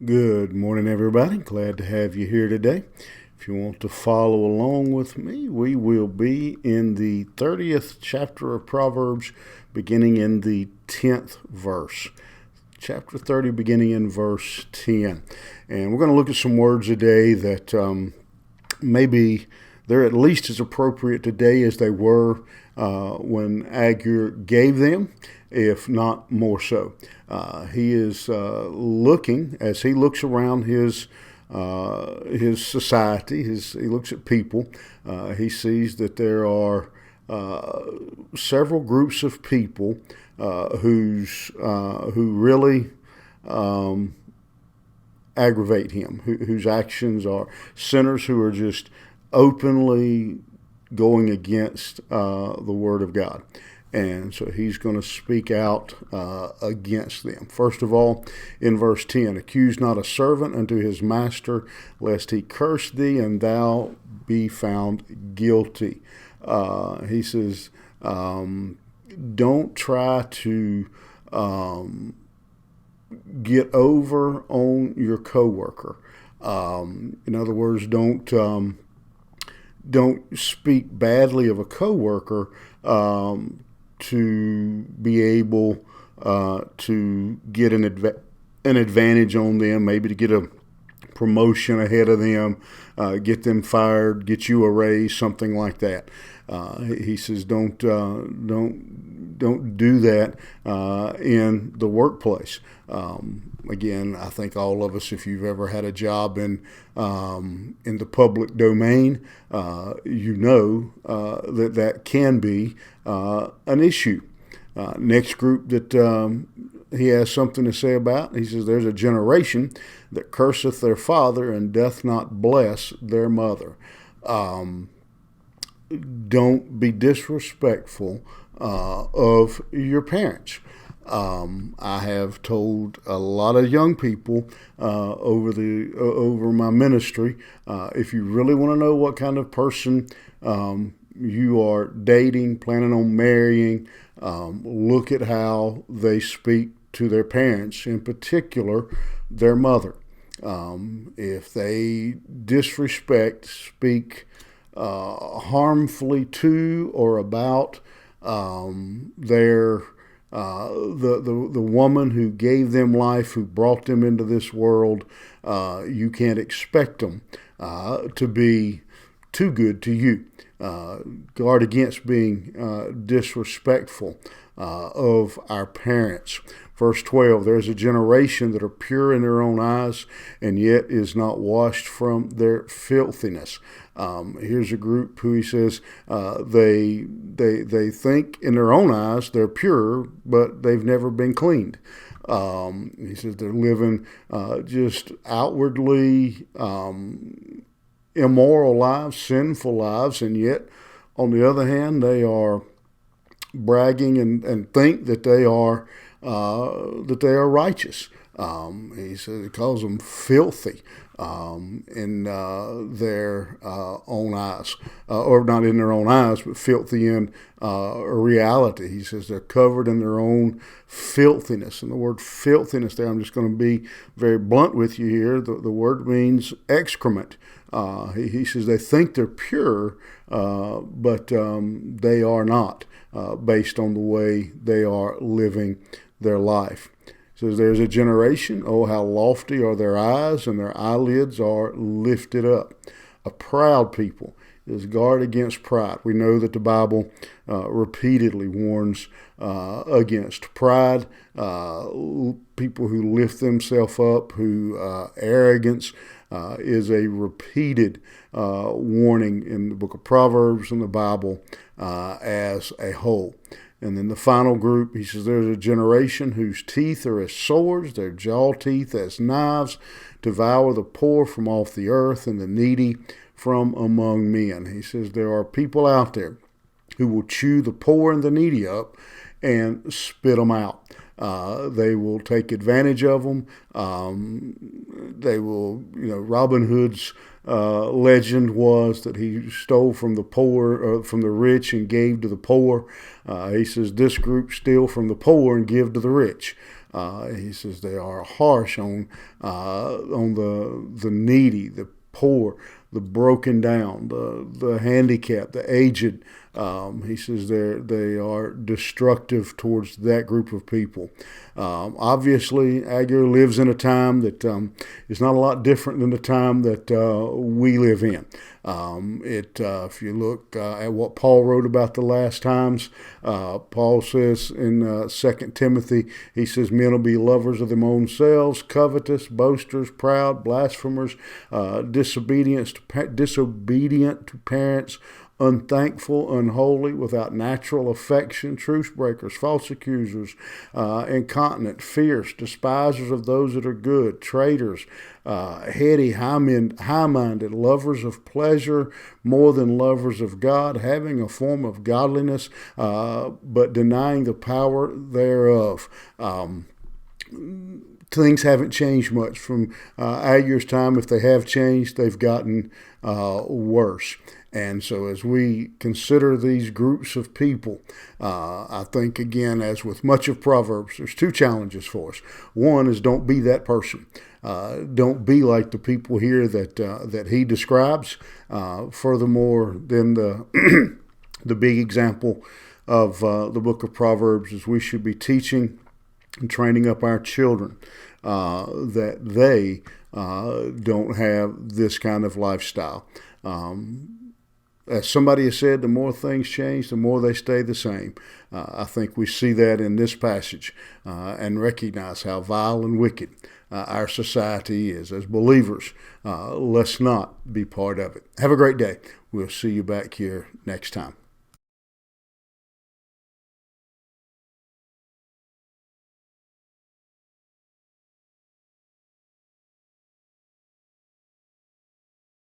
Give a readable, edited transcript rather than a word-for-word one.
Good morning, everybody. Glad to have you here today. If you want to follow along with me, we will be in the 30th chapter of Proverbs, beginning in the 10th verse. Chapter 30, beginning in verse 10. And we're going to look at some words today that maybe they're at least as appropriate today as they were when Agur gave them, if not more so. He is looking, as he looks around his society, he looks at people, he sees that there are several groups of people who really aggravate him, whose actions are sinners who are just openly going against the Word of God. And so he's going to speak out against them. First of all, in verse 10, accuse not a servant unto his master, lest he curse thee and thou be found guilty. He says, don't try to get over on your coworker. In other words, don't speak badly of a coworker to be able to get an advantage on them, maybe to get a promotion ahead of them, get them fired, get you a raise, something like that. He says, don't do that in the workplace. Again, I think all of us, if you've ever had a job in the public domain, you know that can be an issue. Next group that he has something to say about, he says, there's a generation that curseth their father and doth not bless their mother. Don't be disrespectful of your parents. I have told a lot of young people over my ministry, if you really want to know what kind of person you are dating, planning on marrying, look at how they speak to their parents, in particular their mother. If they disrespect, speak harmfully to or about their the woman who gave them life, who brought them into this world, you can't expect them to be too good to you. Guard against being disrespectful of our parents. Verse 12, there's a generation that are pure in their own eyes and yet is not washed from their filthiness. Here's a group who he says they think in their own eyes they're pure, but they've never been cleaned. He says they're living just outwardly immoral lives, sinful lives, and yet on the other hand they are bragging and think that they are righteous. He says he calls them filthy in their own eyes, or not in their own eyes, but filthy in reality. He says they're covered in their own filthiness. And the word filthiness there, I'm just going to be very blunt with you here. The word means excrement. He says they think they're pure, but they are not, based on the way they are living their life. Says there's a generation, oh how lofty are their eyes, and their eyelids are lifted up. A proud people. Is guard against pride. We know that the Bible repeatedly warns against pride, people who lift themselves up, who arrogance is a repeated warning in the book of Proverbs and the Bible as a whole. And then the final group, he says, there's a generation whose teeth are as swords, their jaw teeth as knives, devour the poor from off the earth and the needy from among men. He says there are people out there who will chew the poor and the needy up and spit them out. They will take advantage of them. They will, Robin Hood's legend was that he stole from the poor, from the rich, and gave to the poor. He says this group steal from the poor and give to the rich. He says they are harsh on the needy, the poor, the broken down, the handicapped, the aged. He says they are destructive towards that group of people. Obviously, Agur lives in a time that is not a lot different than the time that we live in. If you look at what Paul wrote about the last times, Paul says in 2 Timothy, he says, men will be lovers of their own selves, covetous, boasters, proud, blasphemers, disobedient to parents, unthankful, unholy, without natural affection, truce breakers, false accusers, incontinent, fierce, despisers of those that are good, traitors, heady, high-minded, lovers of pleasure more than lovers of God, having a form of godliness, but denying the power thereof. Things haven't changed much from Agur's time. If they have changed, they've gotten worse. And so as we consider these groups of people, I think, again, as with much of Proverbs, there's two challenges for us. One is don't be that person. Don't be like the people here that he describes. Furthermore, then the the big example of the book of Proverbs is we should be teaching and training up our children that they don't have this kind of lifestyle. As somebody has said, the more things change, the more they stay the same. I think we see that in this passage and recognize how vile and wicked our society is. As believers, let's not be part of it. Have a great day. We'll see you back here next time.